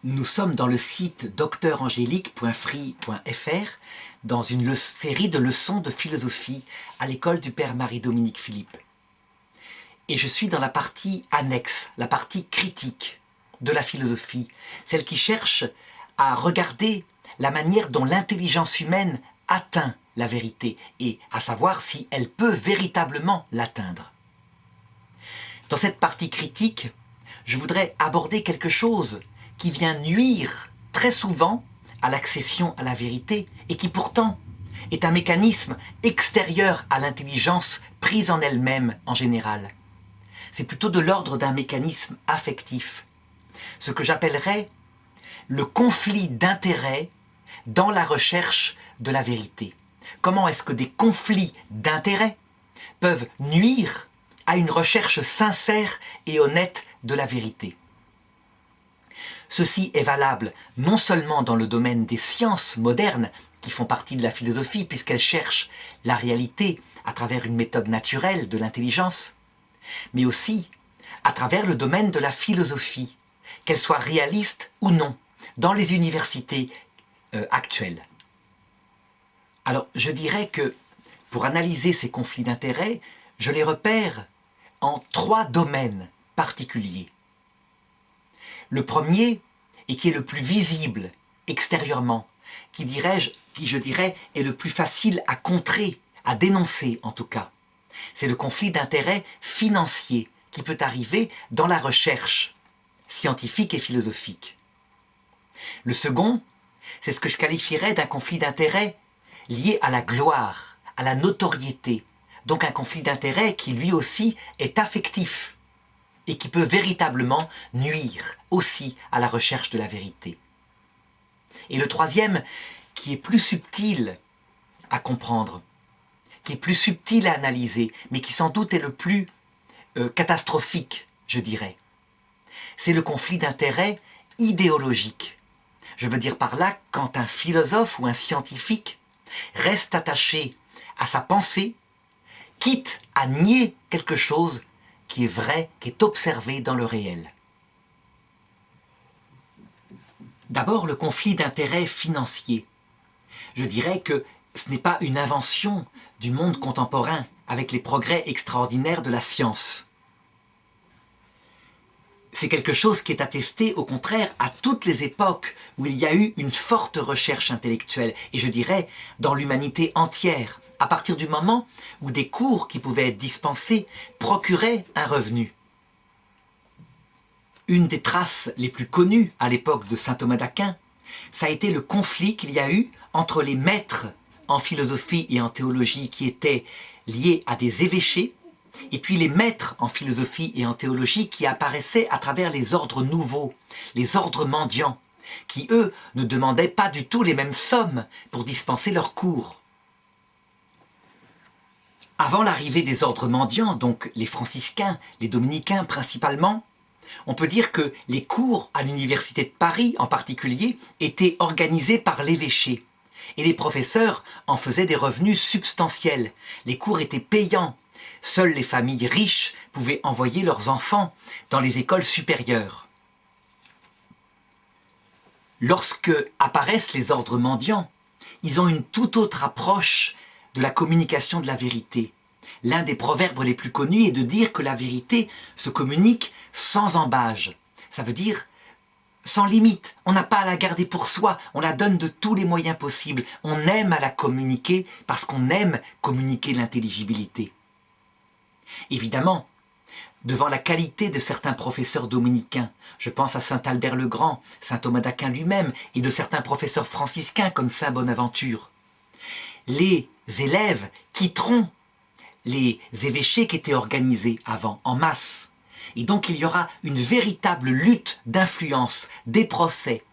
Nous sommes dans le site drangélique.free.fr dans une série de leçons de philosophie à l'école du Père Marie-Dominique Philippe. Et je suis dans la partie annexe, la partie critique de la philosophie, celle qui cherche à regarder la manière dont l'intelligence humaine atteint la vérité et à savoir si elle peut véritablement l'atteindre. Dans cette partie critique, je voudrais aborder quelque chose qui vient nuire très souvent à l'accession à la vérité et qui pourtant est un mécanisme extérieur à l'intelligence prise en elle-même en général. C'est plutôt de l'ordre d'un mécanisme affectif, ce que j'appellerais le conflit d'intérêts dans la recherche de la vérité. Comment est-ce que des conflits d'intérêts peuvent nuire à une recherche sincère et honnête de la vérité? Ceci est valable non seulement dans le domaine des sciences modernes, qui font partie de la philosophie puisqu'elles cherchent la réalité à travers une méthode naturelle de l'intelligence, mais aussi à travers le domaine de la philosophie, qu'elle soit réaliste ou non, dans les universités actuelles. Alors, je dirais que pour analyser ces conflits d'intérêts, je les repère en 3 domaines particuliers. Le premier, et qui est le plus visible extérieurement, qui je dirais est le plus facile à contrer, à dénoncer en tout cas, c'est le conflit d'intérêts financier qui peut arriver dans la recherche scientifique et philosophique. Le second, c'est ce que je qualifierais d'un conflit d'intérêts lié à la gloire, à la notoriété, donc un conflit d'intérêts qui lui aussi est affectif et qui peut véritablement nuire aussi à la recherche de la vérité. Et le troisième, qui est plus subtil à comprendre, qui est plus subtil à analyser, mais qui sans doute est le plus catastrophique, je dirais, c'est le conflit d'intérêts idéologique. Je veux dire par là, quand un philosophe ou un scientifique reste attaché à sa pensée, quitte à nier quelque chose qui est vrai, qui est observé dans le réel. D'abord, le conflit d'intérêts financier. Je dirais que ce n'est pas une invention du monde contemporain avec les progrès extraordinaires de la science. C'est quelque chose qui est attesté, au contraire, à toutes les époques où il y a eu une forte recherche intellectuelle, et je dirais dans l'humanité entière, à partir du moment où des cours qui pouvaient être dispensés procuraient un revenu. Une des traces les plus connues à l'époque de saint Thomas d'Aquin, ça a été le conflit qu'il y a eu entre les maîtres en philosophie et en théologie qui étaient liés à des évêchés, et puis les maîtres en philosophie et en théologie qui apparaissaient à travers les ordres nouveaux, les ordres mendiants, qui eux ne demandaient pas du tout les mêmes sommes pour dispenser leurs cours. Avant l'arrivée des ordres mendiants, donc les franciscains, les dominicains principalement, on peut dire que les cours à l'université de Paris en particulier étaient organisés par l'évêché. Et les professeurs en faisaient des revenus substantiels. Les cours étaient payants. Seules les familles riches pouvaient envoyer leurs enfants dans les écoles supérieures. Lorsque apparaissent les ordres mendiants, ils ont une toute autre approche de la communication de la vérité. L'un des proverbes les plus connus est de dire que la vérité se communique sans embâge. Ça veut dire sans limite. On n'a pas à la garder pour soi, on la donne de tous les moyens possibles. On aime à la communiquer parce qu'on aime communiquer l'intelligibilité. Évidemment, devant la qualité de certains professeurs dominicains, je pense à saint Albert le Grand, saint Thomas d'Aquin lui-même, et de certains professeurs franciscains comme saint Bonaventure, les élèves quitteront les évêchés qui étaient organisés avant, en masse. Et donc il y aura une véritable lutte d'influence, des procès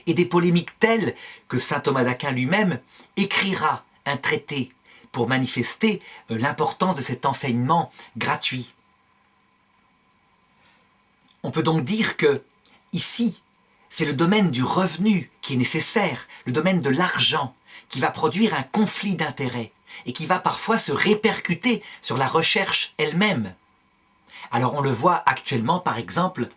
et des polémiques telles que saint Thomas d'Aquin lui-même écrira un traité pour manifester l'importance de cet enseignement gratuit. On peut donc dire que, ici, c'est le domaine du revenu qui est nécessaire, le domaine de l'argent, qui va produire un conflit d'intérêts et qui va parfois se répercuter sur la recherche elle-même. Alors on le voit actuellement, par exemple,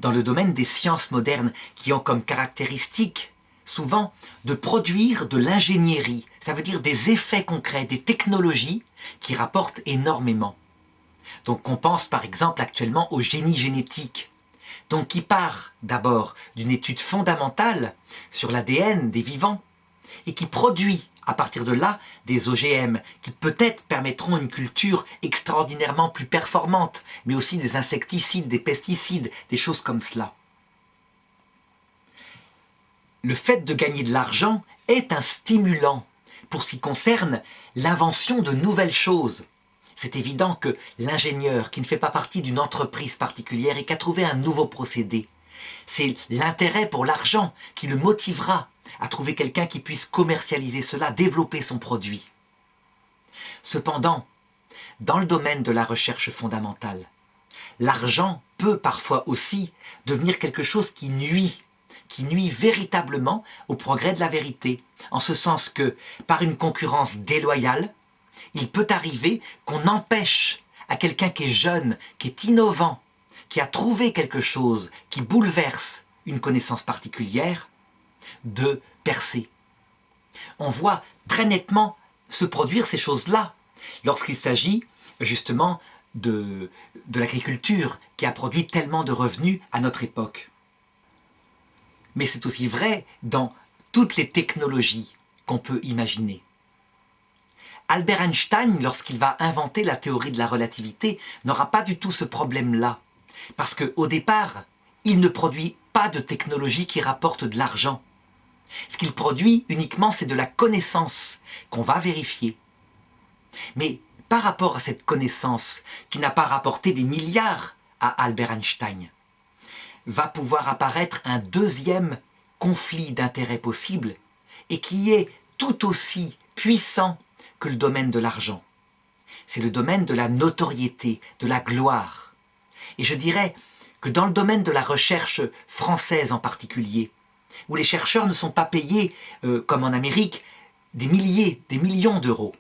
dans le domaine des sciences modernes qui ont comme caractéristique souvent de produire de l'ingénierie, ça veut dire des effets concrets, des technologies qui rapportent énormément. Donc on pense par exemple actuellement au génie génétique, donc qui part d'abord d'une étude fondamentale sur l'ADN des vivants et qui produit à partir de là des OGM qui peut-être permettront une culture extraordinairement plus performante, mais aussi des insecticides, des pesticides, des choses comme cela. Le fait de gagner de l'argent est un stimulant pour ce qui concerne l'invention de nouvelles choses. C'est évident que l'ingénieur qui ne fait pas partie d'une entreprise particulière et qui a trouvé un nouveau procédé, c'est l'intérêt pour l'argent qui le motivera à trouver quelqu'un qui puisse commercialiser cela, développer son produit. Cependant, dans le domaine de la recherche fondamentale, l'argent peut parfois aussi devenir quelque chose qui nuit véritablement au progrès de la vérité, en ce sens que, par une concurrence déloyale, il peut arriver qu'on empêche à quelqu'un qui est jeune, qui est innovant, qui a trouvé quelque chose qui bouleverse une connaissance particulière, de percer. On voit très nettement se produire ces choses-là lorsqu'il s'agit justement de l'agriculture qui a produit tellement de revenus à notre époque. Mais c'est aussi vrai dans toutes les technologies qu'on peut imaginer. Albert Einstein, lorsqu'il va inventer la théorie de la relativité, n'aura pas du tout ce problème-là. Parce qu'au départ, il ne produit pas de technologie qui rapporte de l'argent. Ce qu'il produit uniquement, c'est de la connaissance qu'on va vérifier. Mais par rapport à cette connaissance qui n'a pas rapporté des milliards à Albert Einstein, va pouvoir apparaître un deuxième conflit d'intérêts possible et qui est tout aussi puissant que le domaine de l'argent. C'est le domaine de la notoriété, de la gloire. Et je dirais que dans le domaine de la recherche française en particulier, où les chercheurs ne sont pas payés, comme en Amérique, des milliers, des millions d'euros,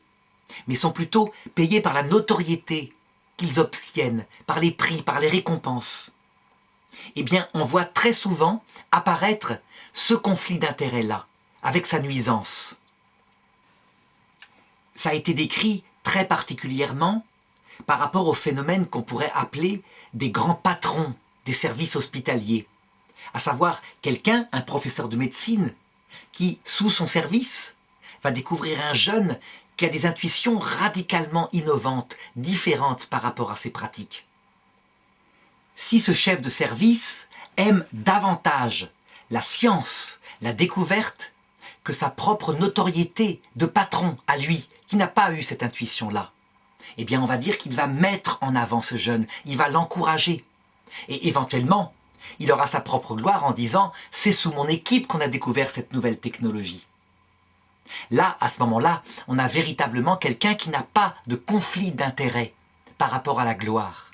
mais sont plutôt payés par la notoriété qu'ils obtiennent, par les prix, par les récompenses. Eh bien, on voit très souvent apparaître ce conflit d'intérêts-là, avec sa nuisance. Ça a été décrit très particulièrement par rapport au phénomène qu'on pourrait appeler des grands patrons des services hospitaliers, à savoir quelqu'un, un professeur de médecine, qui, sous son service, va découvrir un jeune qui a des intuitions radicalement innovantes, différentes par rapport à ses pratiques. Si ce chef de service aime davantage la science, la découverte, que sa propre notoriété de patron à lui, qui n'a pas eu cette intuition-là, eh bien on va dire qu'il va mettre en avant ce jeune, il va l'encourager. Et éventuellement, il aura sa propre gloire en disant « c'est sous mon équipe qu'on a découvert cette nouvelle technologie ». Là, à ce moment-là, on a véritablement quelqu'un qui n'a pas de conflit d'intérêt par rapport à la gloire.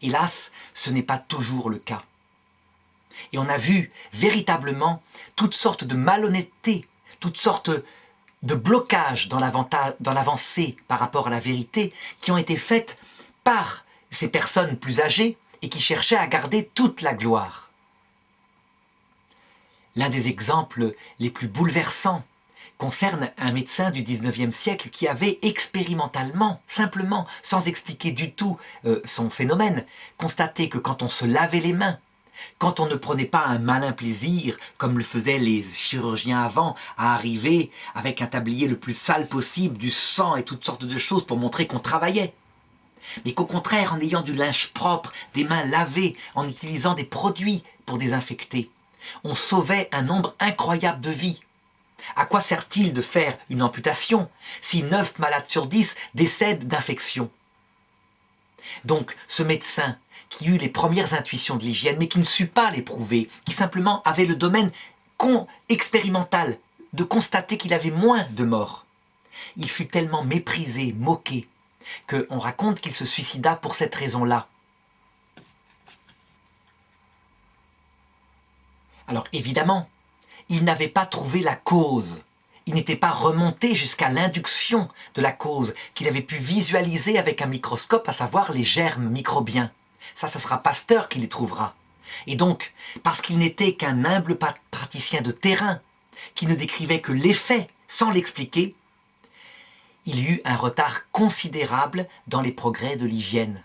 Hélas, ce n'est pas toujours le cas. Et on a vu véritablement toutes sortes de malhonnêtetés, toutes sortes de blocages dans l'avancée par rapport à la vérité qui ont été faites par ces personnes plus âgées et qui cherchaient à garder toute la gloire. L'un des exemples les plus bouleversants concerne un médecin du 19e siècle qui avait expérimentalement, simplement, sans expliquer du tout son phénomène, constaté que quand on se lavait les mains, quand on ne prenait pas un malin plaisir, comme le faisaient les chirurgiens avant, à arriver avec un tablier le plus sale possible, du sang et toutes sortes de choses pour montrer qu'on travaillait, mais qu'au contraire, en ayant du linge propre, des mains lavées, en utilisant des produits pour désinfecter, on sauvait un nombre incroyable de vies. À quoi sert-il de faire une amputation si 9 malades sur 10 décèdent d'infection? Donc, ce médecin qui eut les premières intuitions de l'hygiène, mais qui ne sut pas les prouver, qui simplement avait le domaine expérimental de constater qu'il avait moins de morts, il fut tellement méprisé, moqué, qu'on raconte qu'il se suicida pour cette raison-là. Alors évidemment, il n'avait pas trouvé la cause. Il n'était pas remonté jusqu'à l'induction de la cause qu'il avait pu visualiser avec un microscope, à savoir les germes microbiens. Ça, ce sera Pasteur qui les trouvera. Et donc, parce qu'il n'était qu'un humble praticien de terrain, qui ne décrivait que l'effet sans l'expliquer, il y eut un retard considérable dans les progrès de l'hygiène.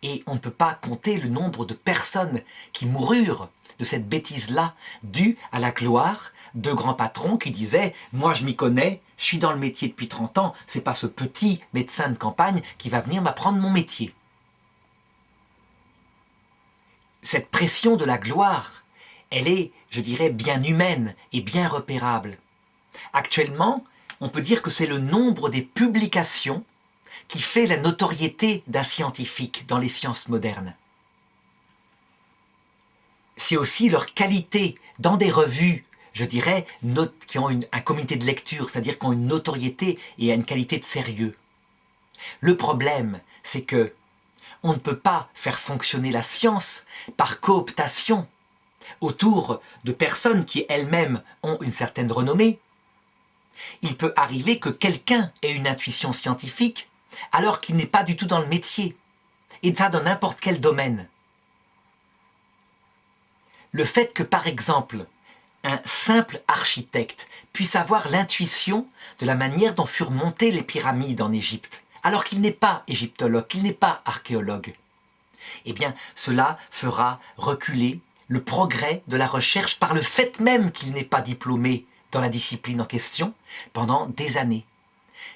Et on ne peut pas compter le nombre de personnes qui moururent de cette bêtise-là, due à la gloire de grands patrons qui disaient « Moi je m'y connais, je suis dans le métier depuis 30 ans, c'est pas ce petit médecin de campagne qui va venir m'apprendre mon métier. » Cette pression de la gloire, elle est, je dirais, bien humaine et bien repérable. Actuellement, on peut dire que c'est le nombre des publications qui fait la notoriété d'un scientifique dans les sciences modernes. C'est aussi leur qualité dans des revues, je dirais, qui ont un comité de lecture, c'est-à-dire qui ont une notoriété et une qualité de sérieux. Le problème, c'est que on ne peut pas faire fonctionner la science par cooptation autour de personnes qui elles-mêmes ont une certaine renommée. Il peut arriver que quelqu'un ait une intuition scientifique alors qu'il n'est pas du tout dans le métier, et ça dans n'importe quel domaine. Le fait que, par exemple, un simple architecte puisse avoir l'intuition de la manière dont furent montées les pyramides en Égypte, alors qu'il n'est pas égyptologue, qu'il n'est pas archéologue, eh bien, cela fera reculer le progrès de la recherche par le fait même qu'il n'est pas diplômé dans la discipline en question pendant des années.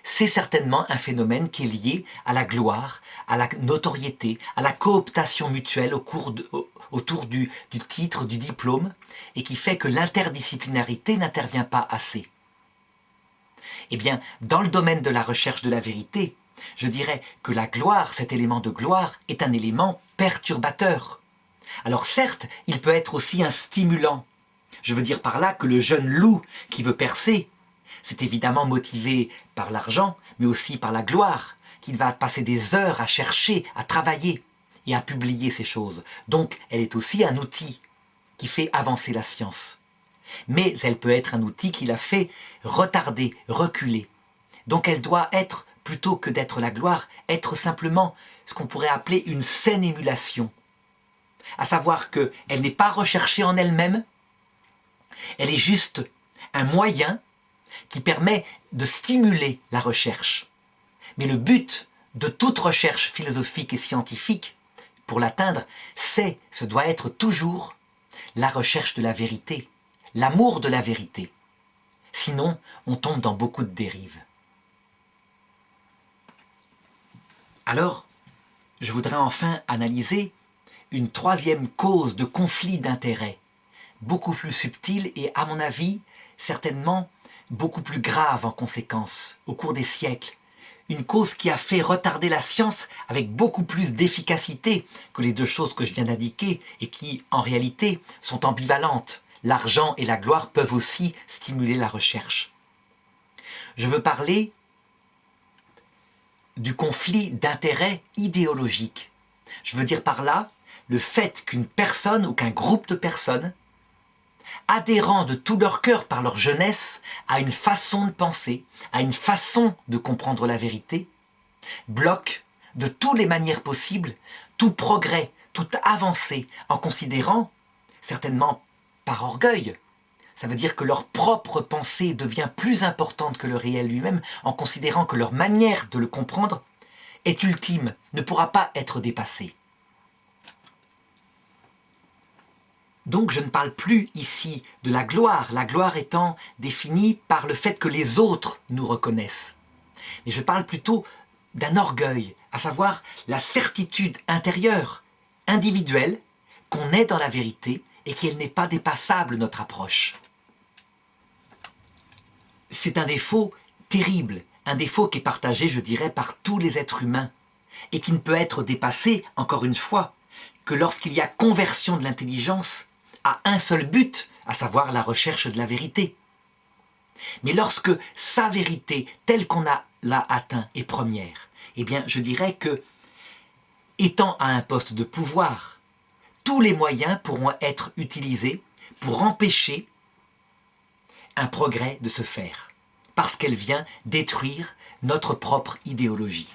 C'est certainement un phénomène qui est lié à la gloire, à la notoriété, à la cooptation mutuelle autour du titre, du diplôme, et qui fait que l'interdisciplinarité n'intervient pas assez. Eh bien, dans le domaine de la recherche de la vérité, je dirais que la gloire, cet élément de gloire, est un élément perturbateur. Alors certes, il peut être aussi un stimulant. Je veux dire par là que le jeune loup qui veut percer, c'est évidemment motivé par l'argent, mais aussi par la gloire, qu'il va passer des heures à chercher, à travailler et à publier ces choses. Donc, elle est aussi un outil qui fait avancer la science. Mais elle peut être un outil qui la fait retarder, reculer. Donc elle doit être, plutôt que d'être la gloire, être simplement ce qu'on pourrait appeler une saine émulation. À savoir qu'elle n'est pas recherchée en elle-même, elle est juste un moyen qui permet de stimuler la recherche. Mais le but de toute recherche philosophique et scientifique, pour l'atteindre, ce doit être toujours la recherche de la vérité, l'amour de la vérité. Sinon, on tombe dans beaucoup de dérives. Alors, je voudrais enfin analyser une troisième cause de conflit d'intérêts, beaucoup plus subtile et, à mon avis, certainement beaucoup plus grave en conséquence, au cours des siècles. Une cause qui a fait retarder la science avec beaucoup plus d'efficacité que les deux choses que je viens d'indiquer et qui, en réalité, sont ambivalentes. L'argent et la gloire peuvent aussi stimuler la recherche. Je veux parler du conflit d'intérêts idéologiques. Je veux dire par là le fait qu'une personne ou qu'un groupe de personnes, adhérant de tout leur cœur par leur jeunesse à une façon de penser, à une façon de comprendre la vérité, bloque de toutes les manières possibles tout progrès, toute avancée, en considérant, certainement par orgueil, ça veut dire que leur propre pensée devient plus importante que le réel lui-même, en considérant que leur manière de le comprendre est ultime, ne pourra pas être dépassée. Donc je ne parle plus ici de la gloire étant définie par le fait que les autres nous reconnaissent. Mais je parle plutôt d'un orgueil, à savoir la certitude intérieure, individuelle, qu'on est dans la vérité et qu'elle n'est pas dépassable, notre approche. C'est un défaut terrible, un défaut qui est partagé, je dirais, par tous les êtres humains et qui ne peut être dépassé, encore une fois, que lorsqu'il y a conversion de l'intelligence à un seul but, à savoir la recherche de la vérité. Mais lorsque sa vérité, telle qu'on l'a atteint, est première, eh bien, je dirais que, étant à un poste de pouvoir, tous les moyens pourront être utilisés pour empêcher un progrès de se faire, parce qu'elle vient détruire notre propre idéologie.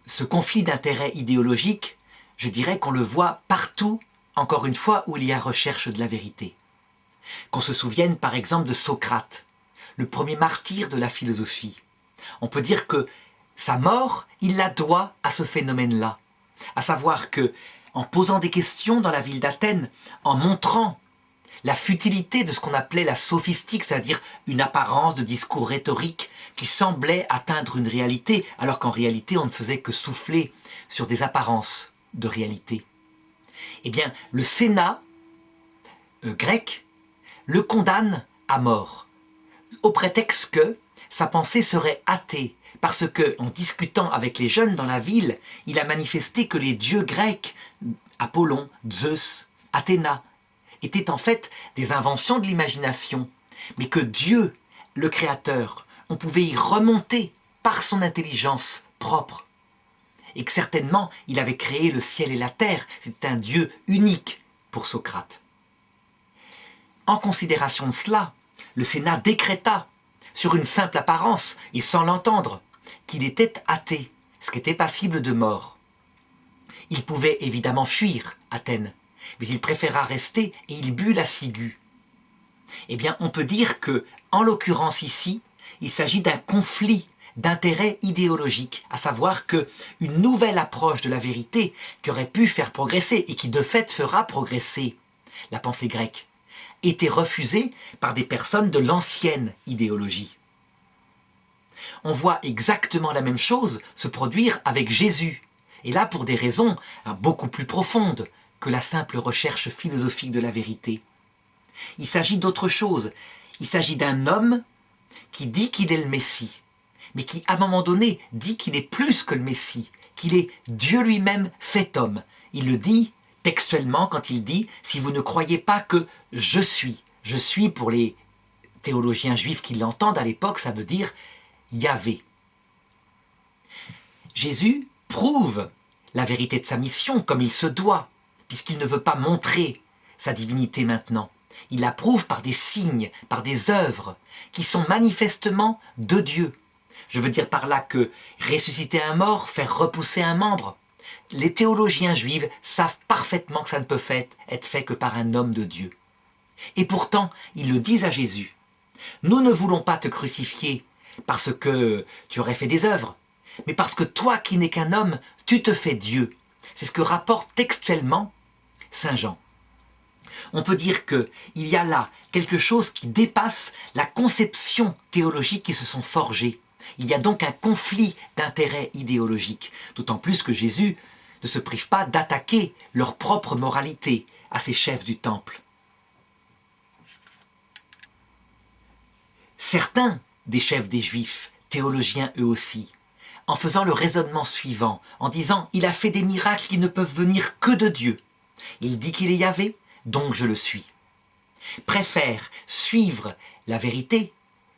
Ce conflit d'intérêts idéologiques, je dirais qu'on le voit partout, encore une fois, où il y a recherche de la vérité. Qu'on se souvienne par exemple de Socrate, le premier martyr de la philosophie. On peut dire que sa mort, il la doit à ce phénomène-là. À savoir que, en posant des questions dans la ville d'Athènes, en montrant la futilité de ce qu'on appelait la sophistique, c'est-à-dire une apparence de discours rhétorique qui semblait atteindre une réalité, alors qu'en réalité on ne faisait que souffler sur des apparences de réalité. Eh bien, le Sénat grec le condamne à mort, au prétexte que sa pensée serait athée, parce que, en discutant avec les jeunes dans la ville, il a manifesté que les dieux grecs, Apollon, Zeus, Athéna, étaient en fait des inventions de l'imagination, mais que Dieu, le Créateur, on pouvait y remonter par son intelligence propre, et que certainement il avait créé le ciel et la terre, c'était un Dieu unique pour Socrate. En considération de cela, le Sénat décréta, sur une simple apparence et sans l'entendre, qu'il était athée, ce qui était passible de mort. Il pouvait évidemment fuir Athènes, mais il préféra rester et il but la ciguë. Eh bien, on peut dire que, en l'occurrence ici, il s'agit d'un conflit d'intérêts idéologiques, à savoir qu'une nouvelle approche de la vérité qui aurait pu faire progresser et qui de fait fera progresser la pensée grecque, était refusée par des personnes de l'ancienne idéologie. On voit exactement la même chose se produire avec Jésus, et là pour des raisons beaucoup plus profondes que la simple recherche philosophique de la vérité. Il s'agit d'autre chose, il s'agit d'un homme qui dit qu'il est le Messie, mais qui à un moment donné dit qu'il est plus que le Messie, qu'il est Dieu lui-même fait homme. Il le dit textuellement quand il dit « Si vous ne croyez pas que je suis », pour les théologiens juifs qui l'entendent à l'époque, ça veut dire Yahvé. Jésus prouve la vérité de sa mission comme il se doit, puisqu'il ne veut pas montrer sa divinité maintenant. Il la prouve par des signes, par des œuvres, qui sont manifestement de Dieu. Je veux dire par là que ressusciter un mort, faire repousser un membre, les théologiens juifs savent parfaitement que ça ne peut être fait que par un homme de Dieu. Et pourtant, ils le disent à Jésus. Nous ne voulons pas te crucifier parce que tu aurais fait des œuvres, mais parce que toi qui n'es qu'un homme, tu te fais Dieu. C'est ce que rapporte textuellement Saint Jean. On peut dire qu'il y a là quelque chose qui dépasse la conception théologique qui se sont forgées. Il y a donc un conflit d'intérêts idéologiques, d'autant plus que Jésus ne se prive pas d'attaquer leur propre moralité à ces chefs du temple. Certains des chefs des Juifs, théologiens eux aussi, en faisant le raisonnement suivant, en disant « Il a fait des miracles qui ne peuvent venir que de Dieu. Il dit qu'il est Yahvé, donc je le suis. » préfèrent suivre la vérité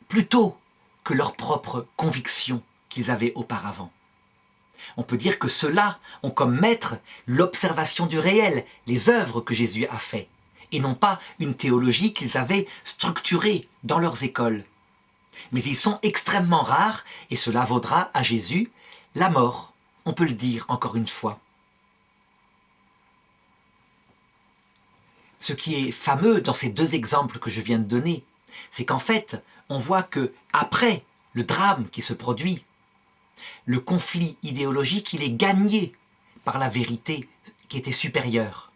plutôt que leurs propres convictions qu'ils avaient auparavant. On peut dire que ceux-là ont comme maître l'observation du réel, les œuvres que Jésus a faites, et non pas une théologie qu'ils avaient structurée dans leurs écoles. Mais ils sont extrêmement rares, et cela vaudra à Jésus la mort, on peut le dire encore une fois. Ce qui est fameux dans ces deux exemples que je viens de donner, c'est qu'en fait, on voit que après le drame qui se produit, le conflit idéologique, il est gagné par la vérité qui était supérieure.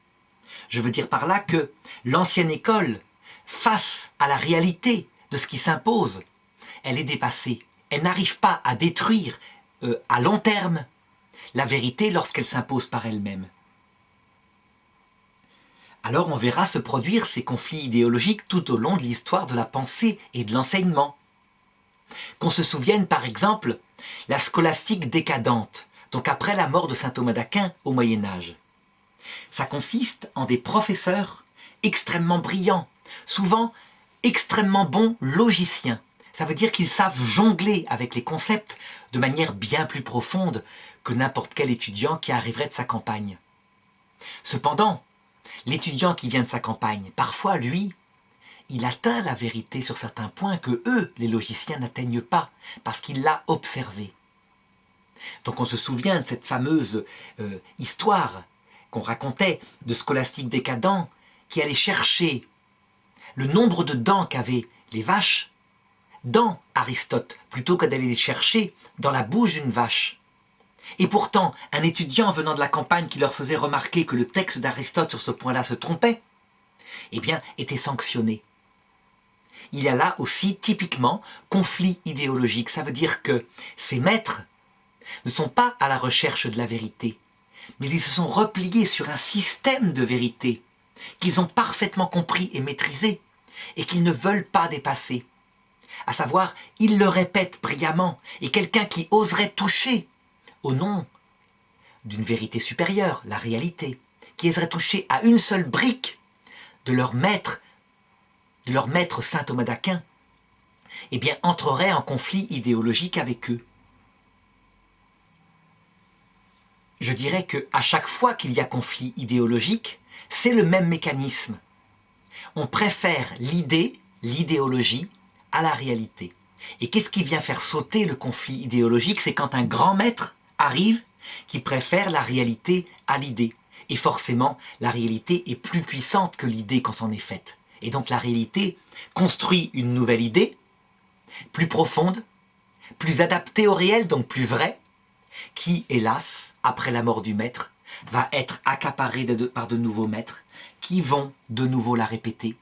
Je veux dire par là que l'ancienne école, face à la réalité de ce qui s'impose, elle est dépassée. Elle n'arrive pas à détruire à long terme la vérité lorsqu'elle s'impose par elle-même. Alors on verra se produire ces conflits idéologiques tout au long de l'histoire de la pensée et de l'enseignement. Qu'on se souvienne par exemple la scolastique décadente, donc après la mort de saint Thomas d'Aquin au Moyen-Âge. Ça consiste en des professeurs extrêmement brillants, souvent extrêmement bons logiciens. Ça veut dire qu'ils savent jongler avec les concepts de manière bien plus profonde que n'importe quel étudiant qui arriverait de sa campagne. Cependant, l'étudiant qui vient de sa campagne, parfois, lui, il atteint la vérité sur certains points que eux, les logiciens, n'atteignent pas, parce qu'il l'a observé. Donc on se souvient de cette fameuse histoire qu'on racontait de scolastiques décadents qui allaient chercher le nombre de dents qu'avaient les vaches dans Aristote, plutôt que d'aller les chercher dans la bouche d'une vache. Et pourtant, un étudiant venant de la campagne qui leur faisait remarquer que le texte d'Aristote sur ce point-là se trompait, eh bien, était sanctionné. Il y a là aussi, typiquement, conflit idéologique. Ça veut dire que ces maîtres ne sont pas à la recherche de la vérité, mais ils se sont repliés sur un système de vérité qu'ils ont parfaitement compris et maîtrisé, et qu'ils ne veulent pas dépasser. À savoir, ils le répètent brillamment, et quelqu'un qui oserait toucher, au nom d'une vérité supérieure, la réalité, qui oserait toucher à une seule brique de leur maître saint Thomas d'Aquin, eh bien entrerait en conflit idéologique avec eux. Je dirais qu'à chaque fois qu'il y a conflit idéologique, c'est le même mécanisme. On préfère l'idée, l'idéologie, à la réalité. Et qu'est-ce qui vient faire sauter le conflit idéologique? C'est quand un grand maître arrive qui préfère la réalité à l'idée. Et forcément, la réalité est plus puissante que l'idée quand c'en est faite. Et donc la réalité construit une nouvelle idée, plus profonde, plus adaptée au réel, donc plus vraie, qui, hélas, après la mort du maître, va être accaparée par de nouveaux maîtres qui vont de nouveau la répéter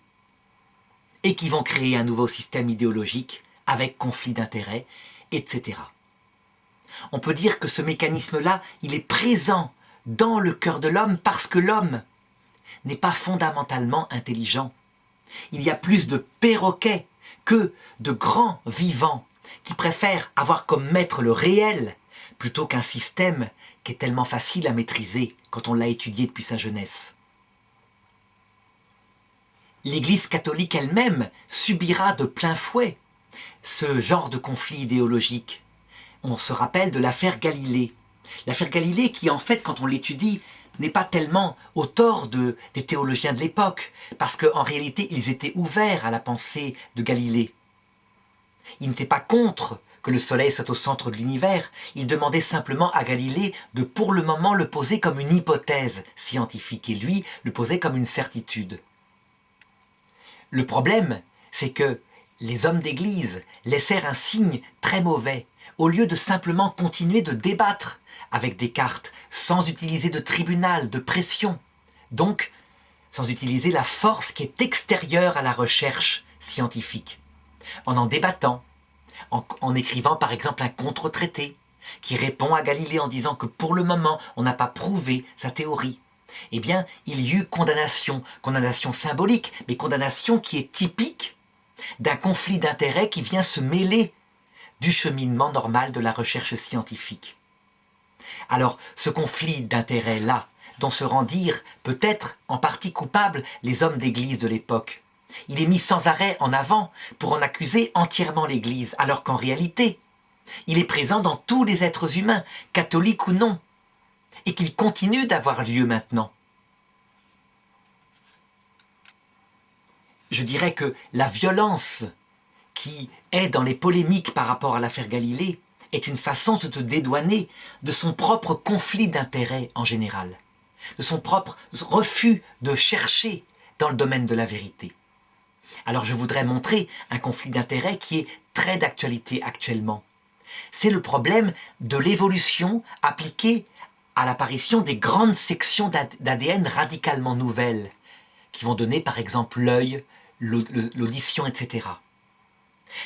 et qui vont créer un nouveau système idéologique avec conflit d'intérêts, etc. On peut dire que ce mécanisme-là, il est présent dans le cœur de l'homme parce que l'homme n'est pas fondamentalement intelligent. Il y a plus de perroquets que de grands vivants qui préfèrent avoir comme maître le réel plutôt qu'un système qui est tellement facile à maîtriser quand on l'a étudié depuis sa jeunesse. L'Église catholique elle-même subira de plein fouet ce genre de conflit idéologique. On se rappelle de l'affaire Galilée. L'affaire Galilée qui, en fait, quand on l'étudie, n'est pas tellement au tort des théologiens de l'époque, parce qu'en réalité, ils étaient ouverts à la pensée de Galilée. Ils n'étaient pas contre que le soleil soit au centre de l'univers. Ils demandaient simplement à Galilée de, pour le moment, le poser comme une hypothèse scientifique, et lui le posait comme une certitude. Le problème, c'est que les hommes d'Église laissèrent un signe très mauvais, au lieu de simplement continuer de débattre avec Descartes, sans utiliser de tribunal, de pression, donc sans utiliser la force qui est extérieure à la recherche scientifique, en débattant, en écrivant par exemple un contre-traité qui répond à Galilée en disant que pour le moment on n'a pas prouvé sa théorie. Eh bien, il y eut condamnation symbolique, mais condamnation qui est typique d'un conflit d'intérêts qui vient se mêler du cheminement normal de la recherche scientifique. Alors, ce conflit d'intérêts-là, dont se rendirent peut-être en partie coupables les hommes d'Église de l'époque, il est mis sans arrêt en avant pour en accuser entièrement l'Église, alors qu'en réalité, il est présent dans tous les êtres humains, catholiques ou non, et qu'il continue d'avoir lieu maintenant. Je dirais que la violence qui est dans les polémiques par rapport à l'affaire Galilée est une façon de se dédouaner de son propre conflit d'intérêts en général, de son propre refus de chercher dans le domaine de la vérité. Alors je voudrais montrer un conflit d'intérêts qui est très d'actualité actuellement. C'est le problème de l'évolution appliquée à l'apparition des grandes sections d'ADN radicalement nouvelles, qui vont donner par exemple l'œil, l'audition, etc.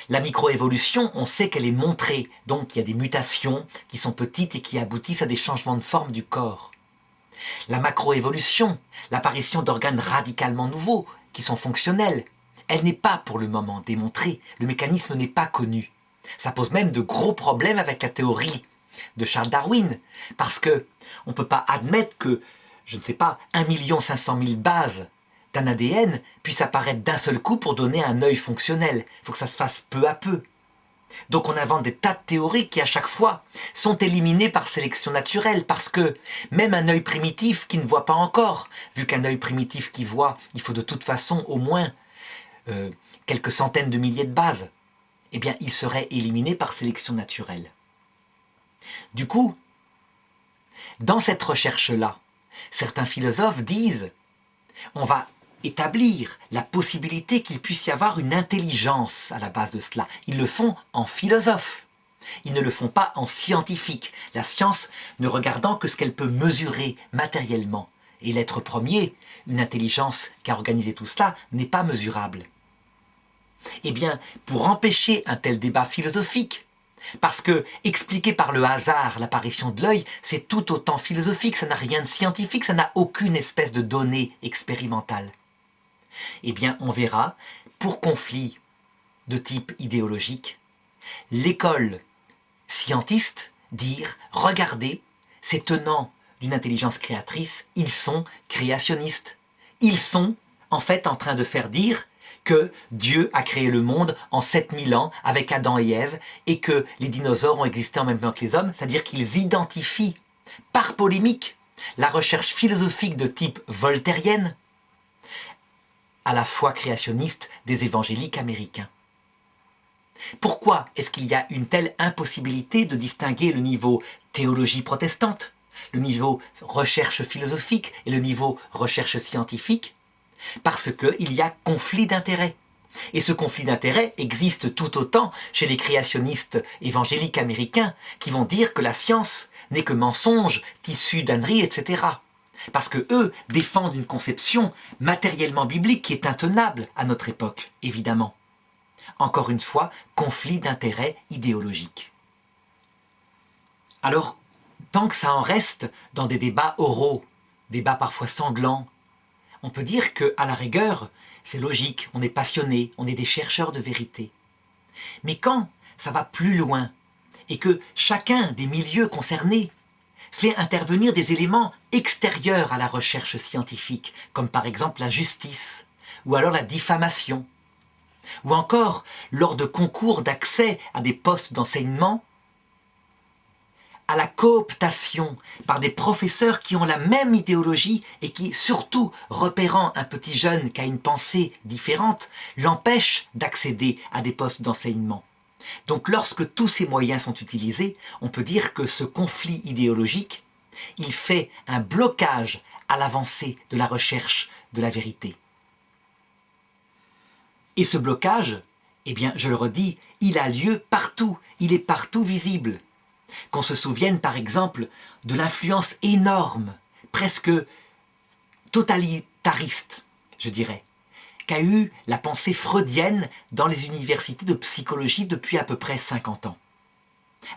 La microévolution, on sait qu'elle est montrée, donc il y a des mutations qui sont petites et qui aboutissent à des changements de forme du corps. La macroévolution, l'apparition d'organes radicalement nouveaux, qui sont fonctionnels, elle n'est pas pour le moment démontrée, le mécanisme n'est pas connu. Ça pose même de gros problèmes avec la théorie de Charles Darwin, parce que on ne peut pas admettre que, je ne sais pas, 1 500 000 bases d'un ADN puissent apparaître d'un seul coup pour donner un œil fonctionnel. Il faut que ça se fasse peu à peu. Donc on invente des tas de théories qui à chaque fois sont éliminées par sélection naturelle, parce que même un œil primitif qui ne voit pas encore, vu qu'un œil primitif qui voit, il faut de toute façon au moins quelques centaines de milliers de bases, eh bien il serait éliminé par sélection naturelle. Du coup, dans cette recherche-là, Certains philosophes disent on va établir la possibilité qu'il puisse y avoir une intelligence à la base de cela. Ils le font en philosophe. Ils ne le font pas en scientifique. La science ne regardant que ce qu'elle peut mesurer matériellement. Et l'être premier, une intelligence qui a organisé tout cela, n'est pas mesurable. Eh bien, pour empêcher un tel débat philosophique, parce que expliquer par le hasard l'apparition de l'œil, c'est tout autant philosophique, ça n'a rien de scientifique, ça n'a aucune espèce de donnée expérimentale. Eh bien, on verra, pour conflit de type idéologique, l'école scientiste dire « Regardez, ces tenants d'une intelligence créatrice, ils sont créationnistes. Ils sont en fait en train de faire dire que Dieu a créé le monde en 7000 ans avec Adam et Ève et que les dinosaures ont existé en même temps que les hommes, c'est-à-dire qu'ils identifient par polémique la recherche philosophique de type voltairienne à la foi créationniste des évangéliques américains. Pourquoi est-ce qu'il y a une telle impossibilité de distinguer le niveau théologie protestante, le niveau recherche philosophique et le niveau recherche scientifique? Parce qu'il y a conflit d'intérêts. Et ce conflit d'intérêts existe tout autant chez les créationnistes évangéliques américains qui vont dire que la science n'est que mensonge, tissu d'ânerie, etc. Parce que eux défendent une conception matériellement biblique qui est intenable à notre époque, évidemment. Encore une fois, conflit d'intérêts idéologiques. Alors, tant que ça en reste dans des débats oraux, débats parfois sanglants, on peut dire qu'à la rigueur, c'est logique, on est passionné, on est des chercheurs de vérité. Mais quand ça va plus loin et que chacun des milieux concernés fait intervenir des éléments extérieurs à la recherche scientifique, comme par exemple la justice, ou alors la diffamation, ou encore lors de concours d'accès à des postes d'enseignement, à la cooptation par des professeurs qui ont la même idéologie et qui, surtout repérant un petit jeune qui a une pensée différente, l'empêchent d'accéder à des postes d'enseignement. Donc lorsque tous ces moyens sont utilisés, on peut dire que ce conflit idéologique, il fait un blocage à l'avancée de la recherche de la vérité. Et ce blocage, eh bien, je le redis, il a lieu partout, il est partout visible. Qu'on se souvienne par exemple de l'influence énorme, presque totalitariste, je dirais, qu'a eu la pensée freudienne dans les universités de psychologie depuis à peu près 50 ans.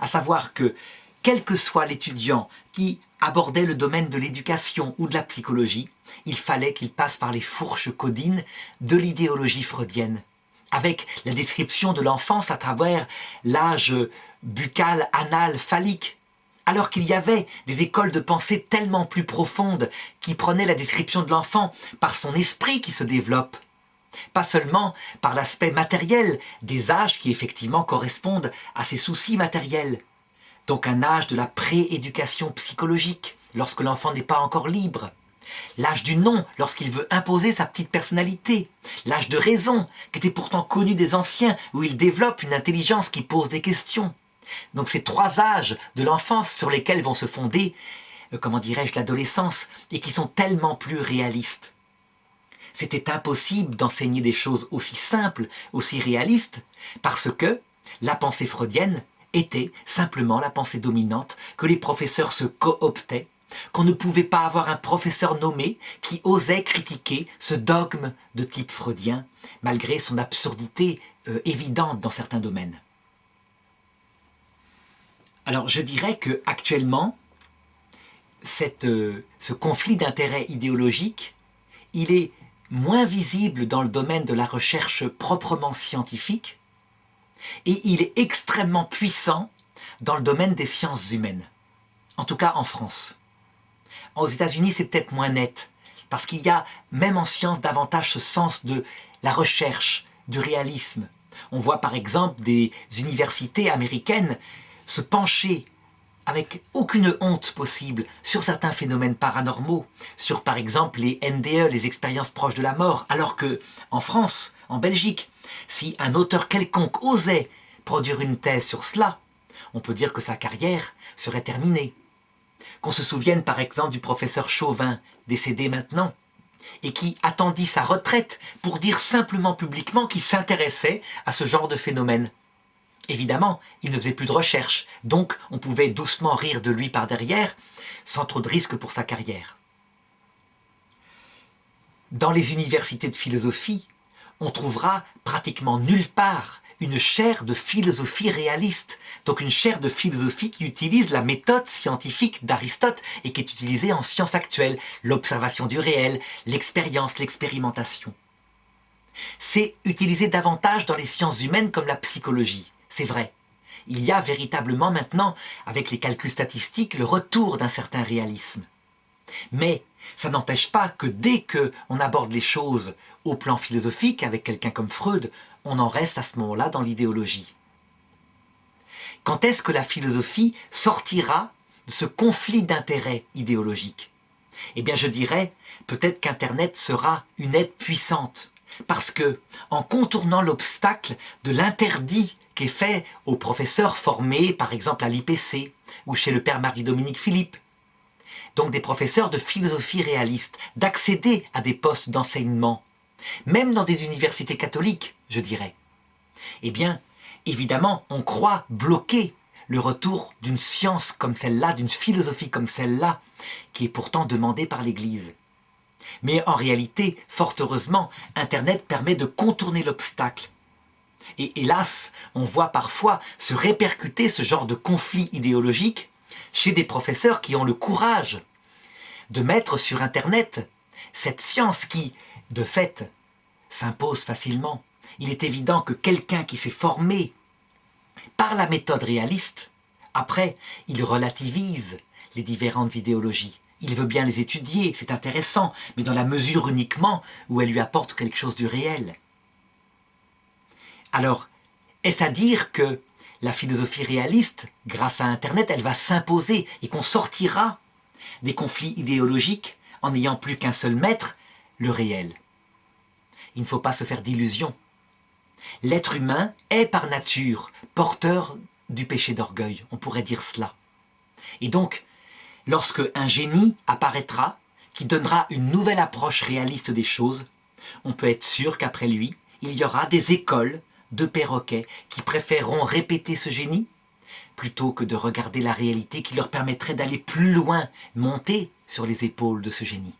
À savoir que, quel que soit l'étudiant qui abordait le domaine de l'éducation ou de la psychologie, il fallait qu'il passe par les fourches caudines de l'idéologie freudienne, avec la description de l'enfance à travers l'âge buccal, anal, phallique, alors qu'il y avait des écoles de pensée tellement plus profondes qui prenaient la description de l'enfant par son esprit qui se développe, pas seulement par l'aspect matériel des âges qui effectivement correspondent à ces soucis matériels. Donc un âge de la prééducation psychologique, lorsque l'enfant n'est pas encore libre. L'âge du non, lorsqu'il veut imposer sa petite personnalité. L'âge de raison, qui était pourtant connu des anciens, où il développe une intelligence qui pose des questions. Donc ces trois âges de l'enfance sur lesquels vont se fonder, comment dirais-je, l'adolescence, et qui sont tellement plus réalistes. C'était impossible d'enseigner des choses aussi simples, aussi réalistes, parce que la pensée freudienne était simplement la pensée dominante, que les professeurs se cooptaient, qu'on ne pouvait pas avoir un professeur nommé qui osait critiquer ce dogme de type freudien, malgré son absurdité évidente dans certains domaines. Alors je dirais qu'actuellement, ce conflit d'intérêts idéologiques, il est moins visible dans le domaine de la recherche proprement scientifique, et il est extrêmement puissant dans le domaine des sciences humaines, en tout cas en France. Aux États-Unis, c'est peut-être moins net, parce qu'il y a, même en sciences, davantage ce sens de la recherche, du réalisme. On voit par exemple des universités américaines se pencher avec aucune honte possible sur certains phénomènes paranormaux, sur par exemple les NDE, les expériences proches de la mort, alors que en France, en Belgique, si un auteur quelconque osait produire une thèse sur cela, on peut dire que sa carrière serait terminée. Qu'on se souvienne par exemple du professeur Chauvin, décédé maintenant, et qui attendit sa retraite pour dire simplement publiquement qu'il s'intéressait à ce genre de phénomène. Évidemment, il ne faisait plus de recherche, donc on pouvait doucement rire de lui par derrière, sans trop de risque pour sa carrière. Dans les universités de philosophie, on trouvera pratiquement nulle part une chaire de philosophie réaliste, donc une chaire de philosophie qui utilise la méthode scientifique d'Aristote et qui est utilisée en sciences actuelles, l'observation du réel, l'expérience, l'expérimentation. C'est utilisé davantage dans les sciences humaines comme la psychologie, c'est vrai. Il y a véritablement maintenant, avec les calculs statistiques, le retour d'un certain réalisme. Mais ça n'empêche pas que dès qu'on aborde les choses au plan philosophique avec quelqu'un comme Freud, on en reste à ce moment-là dans l'idéologie. Quand est-ce que la philosophie sortira de ce conflit d'intérêts idéologiques? Eh bien je dirais, peut-être qu'Internet sera une aide puissante, parce que, en contournant l'obstacle de l'interdit qui est fait aux professeurs formés, par exemple à l'IPC, ou chez le père Marie-Dominique Philippe, donc des professeurs de philosophie réaliste, d'accéder à des postes d'enseignement, même dans des universités catholiques, je dirais. Eh bien, évidemment, on croit bloquer le retour d'une science comme celle-là, d'une philosophie comme celle-là, qui est pourtant demandée par l'Église. Mais en réalité, fort heureusement, Internet permet de contourner l'obstacle. Et hélas, on voit parfois se répercuter ce genre de conflit idéologique chez des professeurs qui ont le courage de mettre sur Internet cette science qui, de fait, s'impose facilement. Il est évident que quelqu'un qui s'est formé par la méthode réaliste, après, il relativise les différentes idéologies. Il veut bien les étudier, c'est intéressant, mais dans la mesure uniquement où elle lui apporte quelque chose du réel. Alors, est-ce à dire que la philosophie réaliste, grâce à Internet, elle va s'imposer et qu'on sortira des conflits idéologiques en n'ayant plus qu'un seul maître, le réel? Il ne faut pas se faire d'illusions. L'être humain est par nature porteur du péché d'orgueil, on pourrait dire cela. Et donc, lorsque un génie apparaîtra, qui donnera une nouvelle approche réaliste des choses, on peut être sûr qu'après lui, il y aura des écoles de perroquets qui préféreront répéter ce génie plutôt que de regarder la réalité qui leur permettrait d'aller plus loin, monter sur les épaules de ce génie.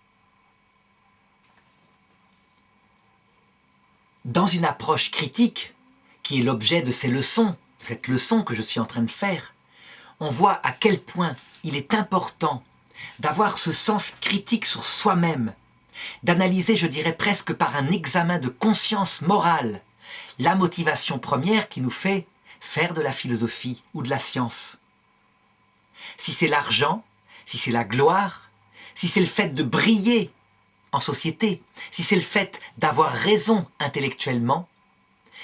Dans une approche critique, qui est l'objet de ces leçons, cette leçon que je suis en train de faire, on voit à quel point il est important d'avoir ce sens critique sur soi-même, d'analyser, je dirais presque par un examen de conscience morale, la motivation première qui nous fait faire de la philosophie ou de la science. Si c'est l'argent, si c'est la gloire, si c'est le fait de briller en société, si c'est le fait d'avoir raison intellectuellement,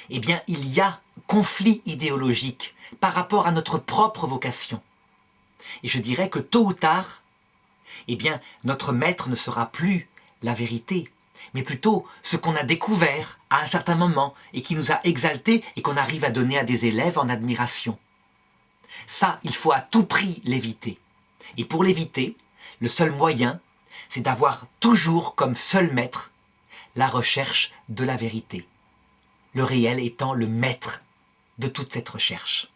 eh bien il y a conflit idéologique par rapport à notre propre vocation. Et je dirais que tôt ou tard, eh bien notre maître ne sera plus la vérité, mais plutôt ce qu'on a découvert à un certain moment et qui nous a exaltés et qu'on arrive à donner à des élèves en admiration. Ça, il faut à tout prix l'éviter. Et pour l'éviter, le seul moyen, c'est d'avoir toujours comme seul maître la recherche de la vérité. Le réel étant le maître de toute cette recherche.